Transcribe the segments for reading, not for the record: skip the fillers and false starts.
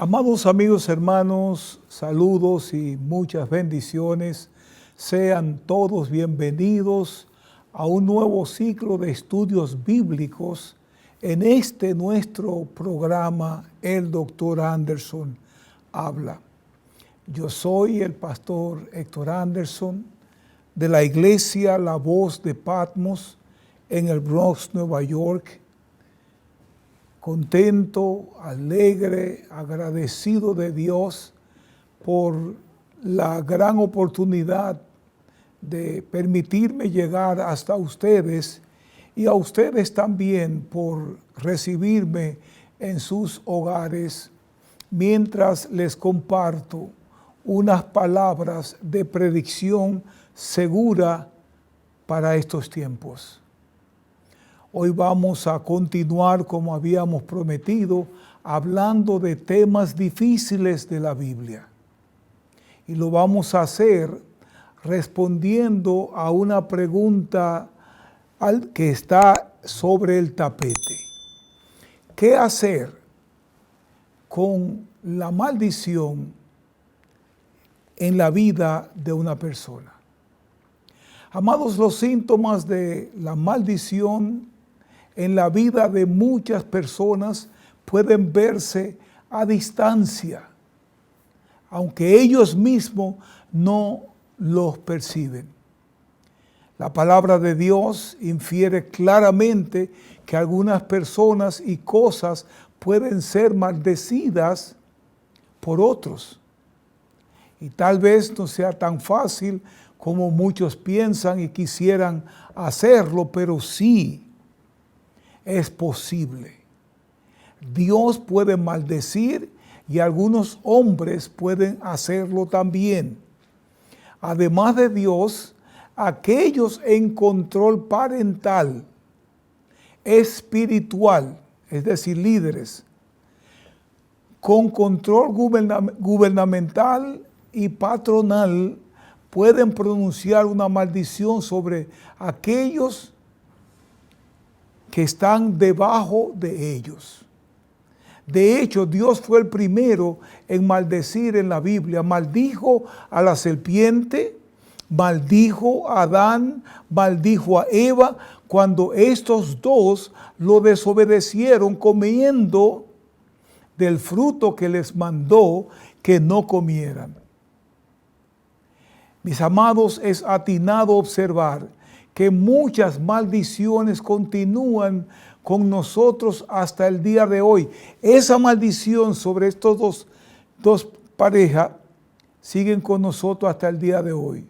Amados amigos, hermanos, saludos y muchas bendiciones. Sean todos bienvenidos a un nuevo ciclo de estudios bíblicos en este nuestro programa, El Dr. Anderson Habla. Yo soy el pastor Héctor Anderson de la iglesia La Voz de Patmos en el Bronx, Nueva York. Contento, alegre, agradecido de Dios por la gran oportunidad de permitirme llegar hasta ustedes y a ustedes también por recibirme en sus hogares mientras les comparto unas palabras de predicción segura para estos tiempos. Hoy vamos a continuar, como habíamos prometido, hablando de temas difíciles de la Biblia. Y lo vamos a hacer respondiendo a una pregunta que está sobre el tapete. ¿Qué hacer con la maldición en la vida de una persona? Amados, los síntomas de la maldición en la vida de muchas personas pueden verse a distancia, aunque ellos mismos no los perciben. La palabra de Dios infiere claramente que algunas personas y cosas pueden ser maldecidas por otros. Y tal vez no sea tan fácil como muchos piensan y quisieran hacerlo, pero sí es posible. Dios puede maldecir y algunos hombres pueden hacerlo también. Además de Dios, aquellos en control parental, espiritual, es decir, líderes, con control gubernamental y patronal, pueden pronunciar una maldición sobre aquellos que están debajo de ellos. De hecho, Dios fue el primero en maldecir en la Biblia. Maldijo a la serpiente, maldijo a Adán, maldijo a Eva, cuando estos dos lo desobedecieron comiendo del fruto que les mandó que no comieran. Mis amados, es atinado dos que muchas maldiciones continúan con nosotros hasta el día de hoy. Esa maldición sobre estos dos parejas siguen con nosotros hasta el día de hoy.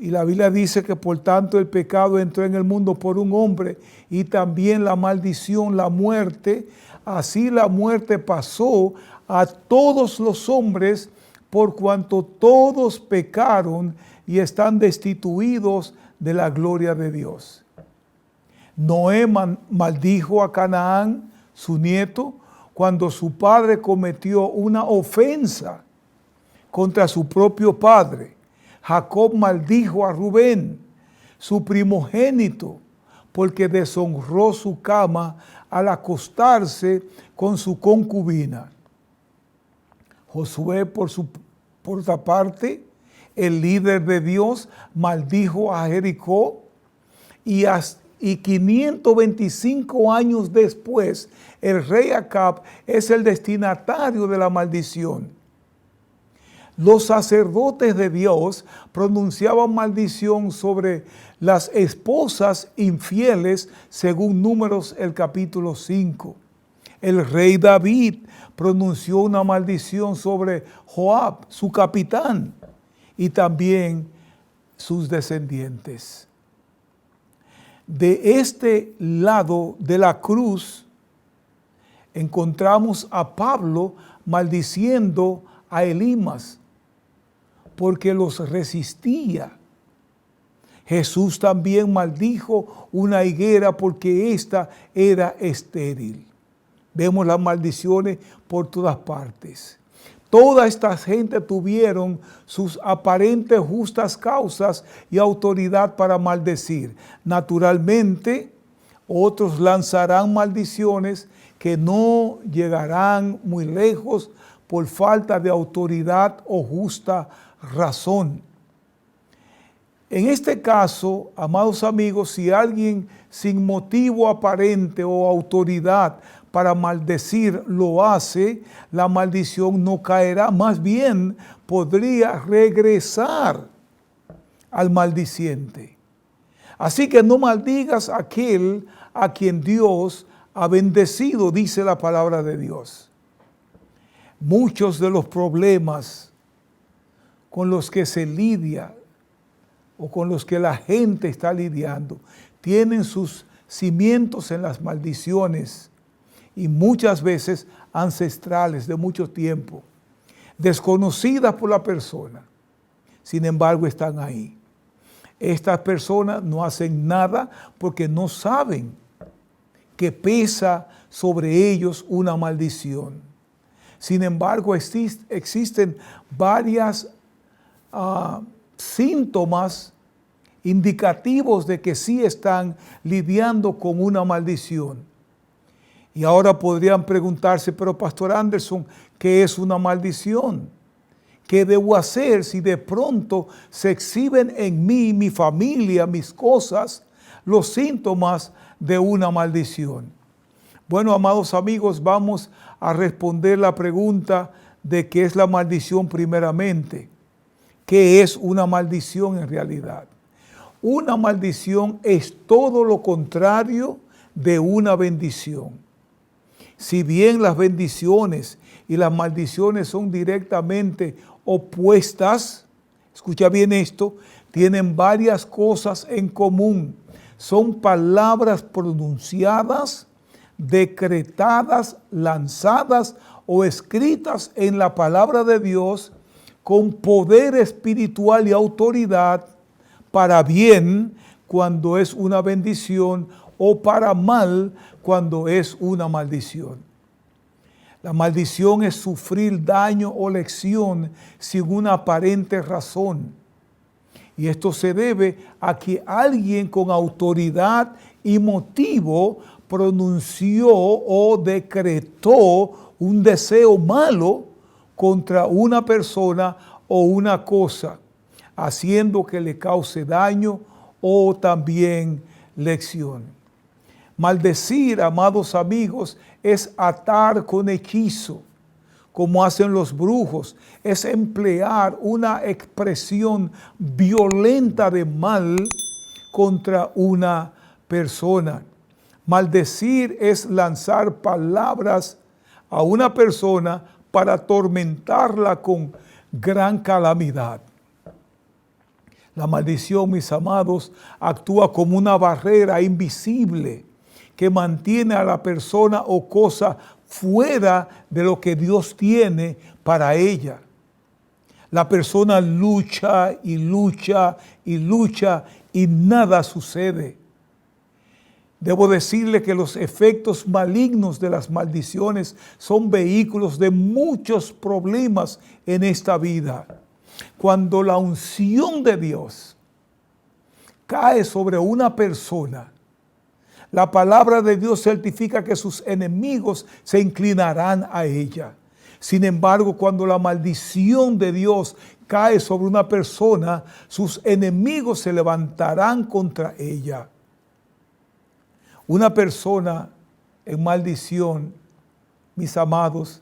Y la Biblia dice que por tanto el pecado entró en el mundo por un hombre y también la maldición, la muerte. Así la muerte pasó a todos los hombres por cuanto todos pecaron y están destituidos de la gloria de Dios. Noé maldijo a Canaán, su nieto, cuando su padre cometió una ofensa contra su propio padre. Jacob maldijo a Rubén, su primogénito, porque deshonró su cama al acostarse con su concubina. Josué, por otra parte, el líder de Dios, maldijo a Jericó y 525 años después, el rey Acab es el destinatario de la maldición. Los sacerdotes de Dios pronunciaban maldición sobre las esposas infieles según Números el capítulo 5. El rey David pronunció una maldición sobre Joab, su capitán, y también sus descendientes. De este lado de la cruz encontramos a Pablo maldiciendo a Elimas porque los resistía. Jesús también maldijo una higuera porque ésta era estéril. Vemos las maldiciones por todas partes. Toda esta gente tuvieron sus aparentes justas causas y autoridad para maldecir. Naturalmente, Otros lanzarán maldiciones que no llegarán muy lejos por falta de autoridad o justa razón. En este caso, amados amigos, si alguien sin motivo aparente o autoridad para maldecir lo hace, la maldición no caerá, más bien podría regresar al maldiciente. Así que no maldigas a aquel a quien Dios ha bendecido, dice la palabra de Dios. Muchos de los problemas con los que se lidia o con los que la gente está lidiando tienen sus cimientos en las maldiciones y muchas veces ancestrales de mucho tiempo, desconocidas por la persona. Sin embargo, están ahí. Estas personas no hacen nada porque no saben que pesa sobre ellos una maldición. Sin embargo, existen varias síntomas indicativos de que sí están lidiando con una maldición. Y ahora podrían preguntarse, pero Pastor Anderson, ¿qué es una maldición? ¿Qué debo hacer si de pronto se exhiben en mí, mi familia, mis cosas, los síntomas de una maldición? Bueno, amados amigos, vamos a responder la pregunta de qué es la maldición primeramente. ¿Qué es una maldición en realidad? Una maldición es todo lo contrario de una bendición. Si bien las bendiciones y las maldiciones son directamente opuestas, escucha bien esto, tienen varias cosas en común. Son palabras pronunciadas, decretadas, lanzadas o escritas en la palabra de Dios con poder espiritual y autoridad para bien cuando es una bendición o para mal cuando es una maldición. La maldición es sufrir daño o lección sin una aparente razón. Y esto se debe a que alguien con autoridad y motivo pronunció o decretó un deseo malo contra una persona o una cosa, haciendo que le cause daño o también lección. Maldecir, amados amigos, es atar con hechizo, como hacen los brujos, es emplear una expresión violenta de mal contra una persona. Maldecir es lanzar palabras a una persona para atormentarla con gran calamidad. La maldición, mis amados, actúa como una barrera invisible que mantiene a la persona o cosa fuera de lo que Dios tiene para ella. La persona lucha y lucha y lucha y nada sucede. Debo decirle que los efectos malignos de las maldiciones son vehículos de muchos problemas en esta vida. Cuando la unción de Dios cae sobre una persona, la palabra de Dios certifica que sus enemigos se inclinarán a ella. Sin embargo, cuando la maldición de Dios cae sobre una persona, sus enemigos se levantarán contra ella. Una persona en maldición, mis amados,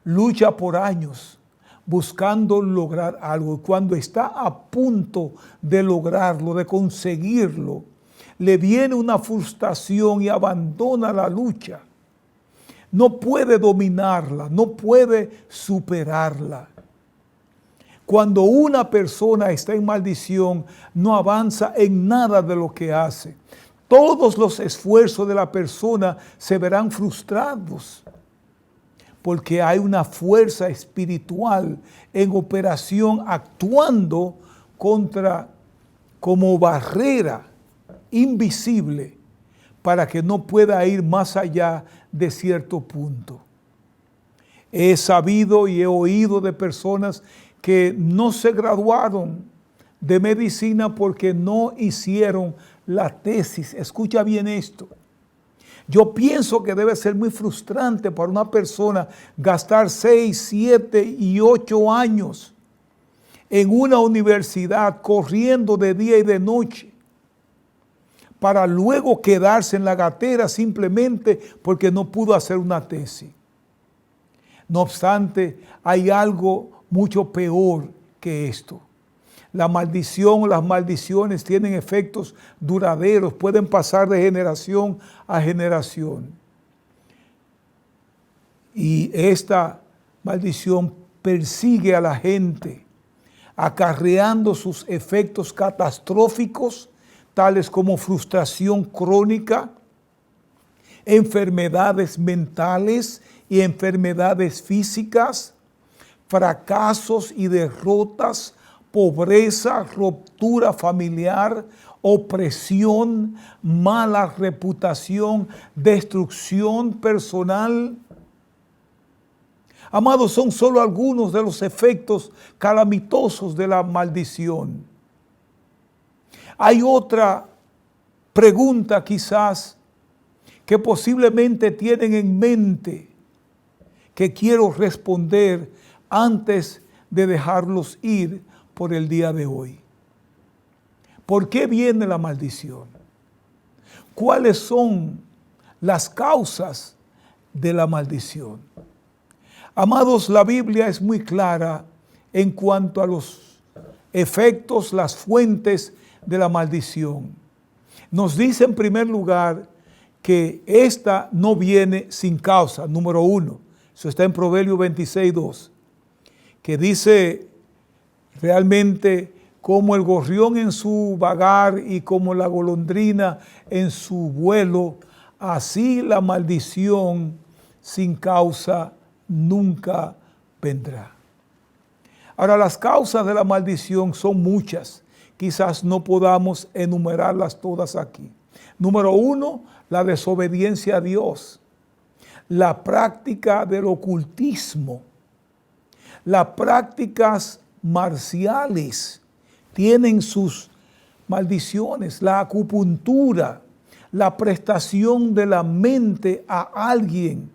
lucha por años buscando lograr algo. Cuando está a punto de lograrlo, de conseguirlo, le viene una frustración y abandona la lucha. No puede dominarla, no puede superarla. Cuando una persona está en maldición, no avanza en nada de lo que hace. Todos los esfuerzos de la persona se verán frustrados porque hay una fuerza espiritual en operación actuando como barrera invisible para que no pueda ir más allá de cierto punto. He sabido y he oído de personas que no se graduaron de medicina porque no hicieron la tesis. Escucha bien esto. Yo pienso que debe ser muy frustrante para una persona gastar 6, 7 y 8 años en una universidad corriendo de día y de noche para luego quedarse en la gatera simplemente porque no pudo hacer una tesis. No obstante, hay algo mucho peor que esto. La maldición o las maldiciones tienen efectos duraderos, pueden pasar de generación a generación. Y esta maldición persigue a la gente, acarreando sus efectos catastróficos, tales como frustración crónica, enfermedades mentales y enfermedades físicas, fracasos y derrotas, pobreza, ruptura familiar, opresión, mala reputación, destrucción personal. Amados, son solo algunos de los efectos calamitosos de la maldición. Hay otra pregunta quizás que posiblemente tienen en mente que quiero responder antes de dejarlos ir por el día de hoy. ¿Por qué viene la maldición? ¿Cuáles son las causas de la maldición? Amados, la Biblia es muy clara en cuanto a los efectos, las fuentes de la maldición. Nos dice en primer lugar que esta no viene sin causa, número 1. Eso está en Proverbios 26:2, que dice realmente como el gorrión en su vagar y como la golondrina en su vuelo, así la maldición sin causa nunca vendrá. Ahora, las causas de la maldición son muchas. Quizás no podamos enumerarlas todas aquí. Número 1, la desobediencia a Dios, la práctica del ocultismo, las prácticas marciales tienen sus maldiciones, la acupuntura, la prestación de la mente a alguien,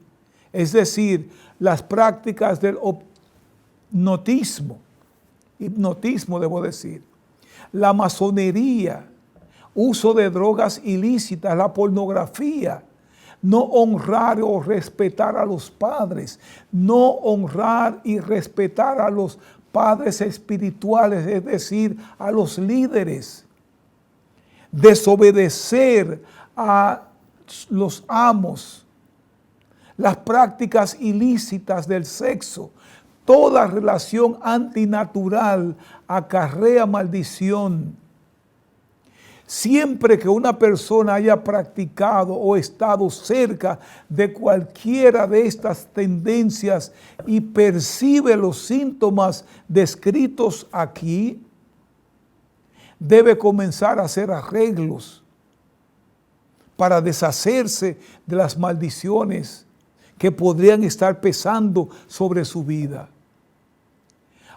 es decir, las prácticas del hipnotismo debo decir, la masonería, uso de drogas ilícitas, la pornografía, no honrar o respetar a los padres, no honrar y respetar a los padres espirituales, es decir, a los líderes, desobedecer a los amos, las prácticas ilícitas del sexo, toda relación antinatural acarrea maldición. Siempre que una persona haya practicado o estado cerca de cualquiera de estas tendencias y percibe los síntomas descritos aquí, debe comenzar a hacer arreglos para deshacerse de las maldiciones que podrían estar pesando sobre su vida.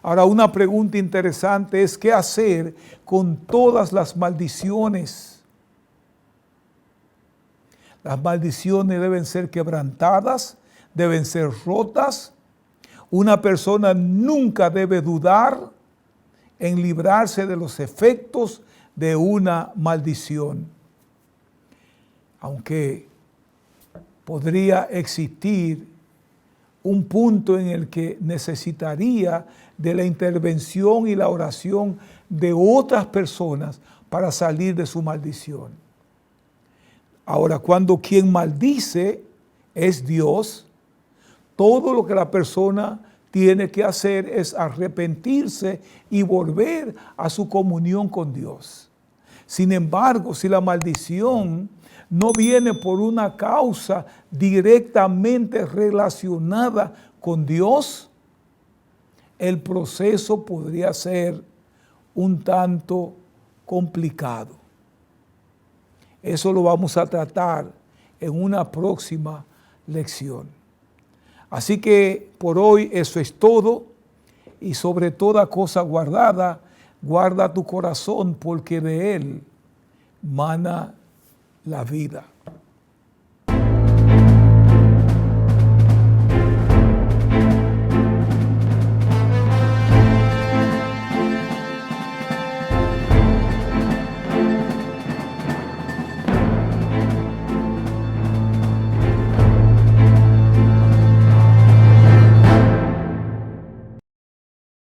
Ahora, una pregunta interesante es ¿qué hacer con todas las maldiciones? Las maldiciones deben ser quebrantadas, deben ser rotas. Una persona nunca debe dudar en librarse de los efectos de una maldición. Aunque podría existir un punto en el que necesitaría de la intervención y la oración de otras personas para salir de su maldición. Ahora, cuando quien maldice es Dios, todo lo que la persona tiene que hacer es arrepentirse y volver a su comunión con Dios. Sin embargo, si la maldición no viene por una causa directamente relacionada con Dios, el proceso podría ser un tanto complicado. Eso lo vamos a tratar en una próxima lección. Así que por hoy eso es todo, y sobre toda cosa guardada, guarda tu corazón porque de él mana la vida.